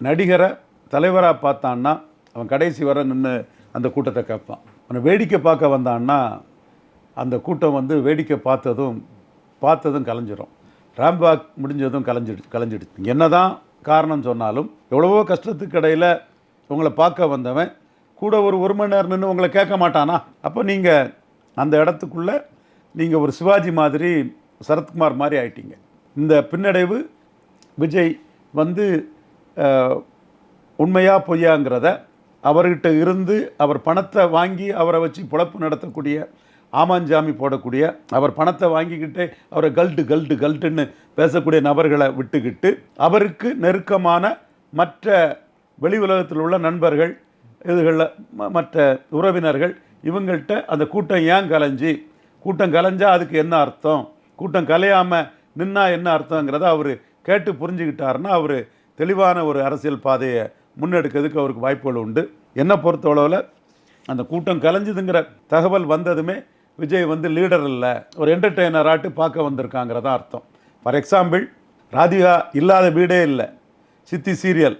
நடிகரை தலைவராக பார்த்தான்னா அவன் கடைசி வர நின்று அந்த கூட்டத்தை கேட்பான். அவனை வேடிக்கை பார்க்க வந்தான்னா அந்த கூட்டம் வந்து வேடிக்கை பார்த்ததும் கலைஞ்சிரும். ராம்பாக் முடிஞ்சதும் கலைஞ்சிடுச்சு. என்ன தான் காரணம் சொன்னாலும் எவ்வளவோ கஷ்டத்துக்கு இடையில் உங்களை பார்க்க வந்தவன் கூட ஒரு மணி நேரம் நின்று உங்களை கேட்க மாட்டானா? அப்போ நீங்கள் அந்த இடத்துக்குள்ளே நீங்கள் ஒரு சிவாஜி மாதிரி, சரத்குமார் மாதிரி ஆயிட்டீங்க. இந்த பின்னடைவு விஜய் வந்து உண்மையா பொய்யாங்கிறத அவர்கிட்ட இருந்து அவர் பணத்தை வாங்கி அவரை வச்சு பொழப்பு நடத்தக்கூடிய, ஆமாஞ்சாமி போடக்கூடிய, அவர் பணத்தை வாங்கிக்கிட்டே அவரை கல்ட்டுன்னு பேசக்கூடிய நபர்களை விட்டுக்கிட்டு அவருக்கு நெருக்கமான மற்ற வெளி உலகத்தில் உள்ள நண்பர்கள், இதுகளில் மற்ற உறவினர்கள், இவங்கள்ட்ட அந்த கூட்டம் ஏன் கூட்டம் கலைஞ்சால் அதுக்கு என்ன அர்த்தம், கூட்டம் கலையாமல் நின்னா என்ன அர்த்தங்கிறத அவர் கேட்டு புரிஞ்சுக்கிட்டாருன்னா அவர் தெளிவான ஒரு அரசியல் பாதையை முன்னெடுக்கிறதுக்கு அவருக்கு வாய்ப்புகள் உண்டு. என்னை பொறுத்தளவில் அந்த கூட்டம் கலைஞ்சுதுங்கிற தகவல் வந்ததுமே விஜய் வந்து லீடர் இல்லை, ஒரு என்டர்டெய்னராட்டு பார்க்க வந்திருக்காங்கிறதான் அர்த்தம். ஃபார் எக்ஸாம்பிள், ராதிகா இல்லாத வீடே இல்லை, சித்தி சீரியல்